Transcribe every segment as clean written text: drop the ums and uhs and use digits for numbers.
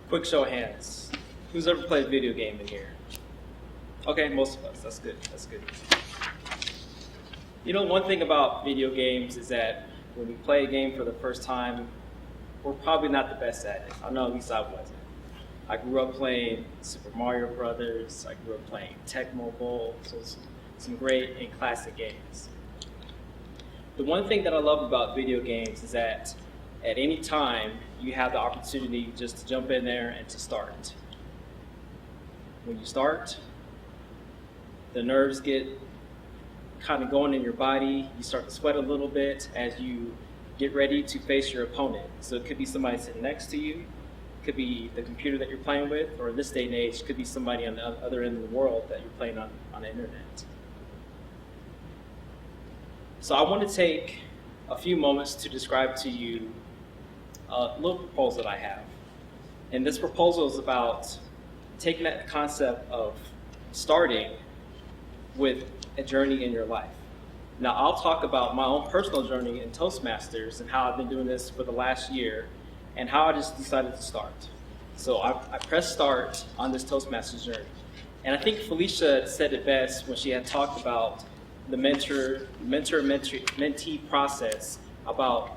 Quick show of hands. Who's ever played a video game in here? Okay, most of us. That's good. That's good. You know, one thing about video games is that when we play a game for the first time, we're probably not the best at it. I know at least I wasn't. I grew up playing Super Mario Brothers. I grew up playing Tecmo Bowl. So some great and classic games. The one thing that I love about video games is that at any time, you have the opportunity just to jump in there and to start. When you start, the nerves get kind of going in your body. You start to sweat a little bit as you get ready to face your opponent. So it could be somebody sitting next to you, it could be the computer that you're playing with, or in this day and age, it could be somebody on the other end of the world that you're playing on the internet. So I want to take a few moments to describe to you a little proposal that I have. And this proposal is about taking that concept of starting with a journey in your life. Now, I'll talk about my own personal journey in Toastmasters and how I've been doing this for the last year and how I just decided to start. So I pressed start on this Toastmasters journey. And I think Felicia said it best when she had talked about the mentor-mentee process, about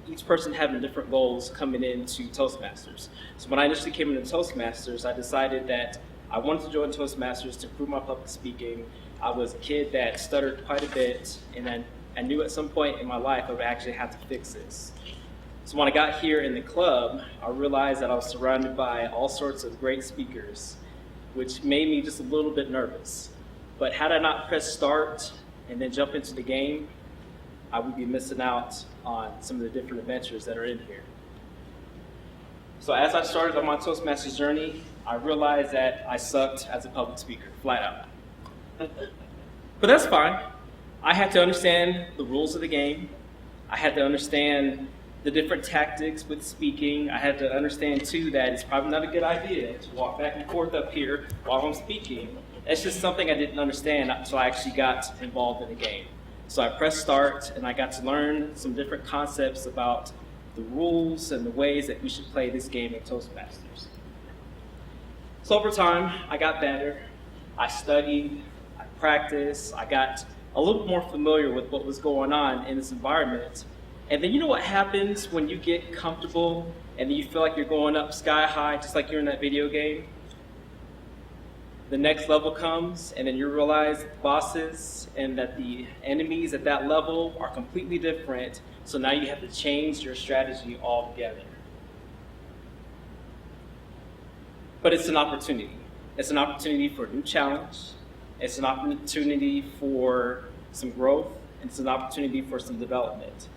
each person having different goals coming into Toastmasters. So when I initially came into Toastmasters, I decided that I wanted to join Toastmasters to improve my public speaking. I was a kid that stuttered quite a bit, and I knew at some point in my life I would actually have to fix this. So when I got here in the club, I realized that I was surrounded by all sorts of great speakers, which made me just a little bit nervous. But had I not pressed start and then jump into the game, I would be missing out on some of the different adventures that are in here. So as I started on my Toastmasters journey, I realized that I sucked as a public speaker, flat out. But that's fine. I had to understand the rules of the game. I had to understand the different tactics with speaking. I had to understand too that it's probably not a good idea to walk back and forth up here while I'm speaking. That's just something I didn't understand until I actually got involved in the game. So I pressed start and I got to learn some different concepts about the rules and the ways that we should play this game in Toastmasters. So over time, I got better. I studied, I practiced, I got a little more familiar with what was going on in this environment. And then you know what happens when you get comfortable and then you feel like you're going up sky high, just like you're in that video game? The next level comes, and then you realize the bosses and that the enemies at that level are completely different, so now you have to change your strategy altogether. But it's an opportunity. It's an opportunity for a new challenge. It's an opportunity for some growth, and it's an opportunity for some development.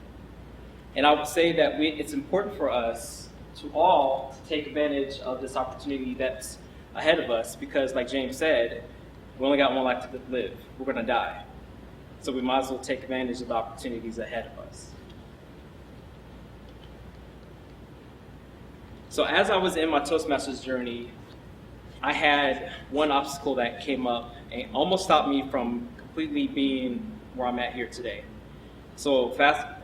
And I would say that it's important for us to all take advantage of this opportunity that's ahead of us, because like James said, we only got one life to live. We're going to die. So we might as well take advantage of the opportunities ahead of us. So as I was in my Toastmasters journey, I had one obstacle that came up and almost stopped me from completely being where I'm at here today. So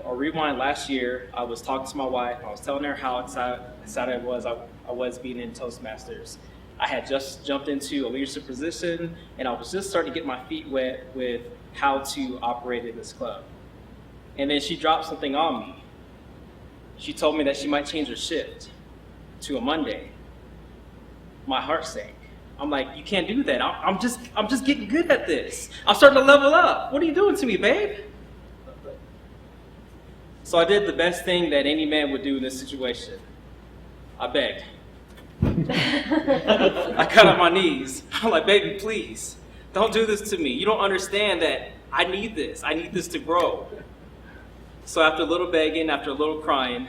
rewind last year, I was talking to my wife. I was telling her how excited I was being in Toastmasters. I had just jumped into a leadership position, and I was just starting to get my feet wet with how to operate in this club. And then she dropped something on me. She told me that she might change her shift to a Monday. My heart sank. I'm like, you can't do that. I'm just getting good at this. I'm starting to level up. What are you doing to me, babe? So I did the best thing that any man would do in this situation. I begged. I got on my knees. I'm like, baby, please, don't do this to me. You don't understand that I need this. I need this to grow. So after a little begging, after a little crying,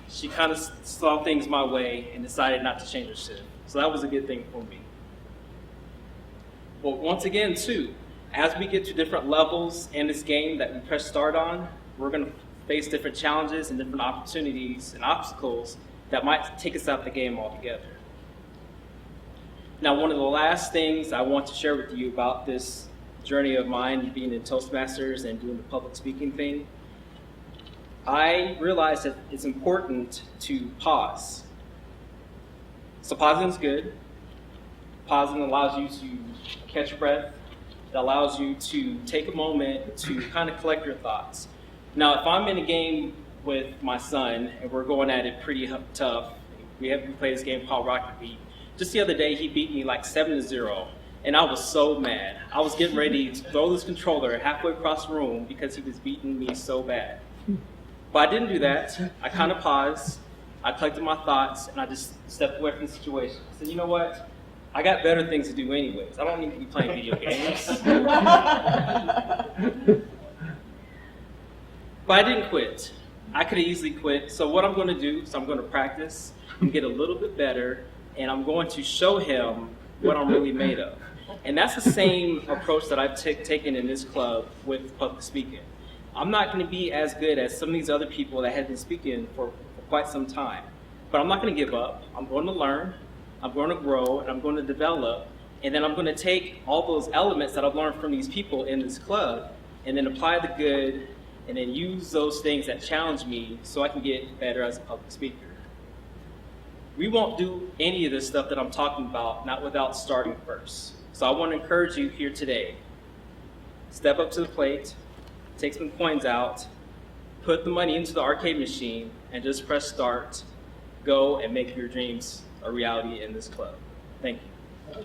she kind of saw things my way and decided not to change her shift. So that was a good thing for me. But once again, too, as we get to different levels in this game that we press start on, we're going to face different challenges and different opportunities and obstacles that might take us out the game altogether. Now, one of the last things I want to share with you about this journey of mine, being in Toastmasters and doing the public speaking thing, I realized that it's important to pause. So pausing is good. Pausing allows you to catch your breath. It allows you to take a moment to kind of collect your thoughts. Now, if I'm in a game with my son and we're going at it pretty tough, we play this game called Rocket Beat. Just the other day, he beat me like 7-0, and I was so mad. I was getting ready to throw this controller halfway across the room because he was beating me so bad. But I didn't do that. I kind of paused, I collected my thoughts, and I just stepped away from the situation. I said, you know what? I got better things to do anyways. I don't need to be playing video games. But I didn't quit. I could have easily quit. So what I'm going to do is I'm going to practice and get a little bit better, and I'm going to show him what I'm really made of. And that's the same approach that I've taken in this club with public speaking. I'm not going to be as good as some of these other people that have been speaking for quite some time. But I'm not going to give up. I'm going to learn, I'm going to grow, and I'm going to develop. And then I'm going to take all those elements that I've learned from these people in this club and then apply the good and then use those things that challenge me so I can get better as a public speaker. We won't do any of this stuff that I'm talking about not without starting first. So I want to encourage you here today. Step up to the plate, take some coins out, put the money into the arcade machine, and just press start. Go and make your dreams a reality in this club. Thank you.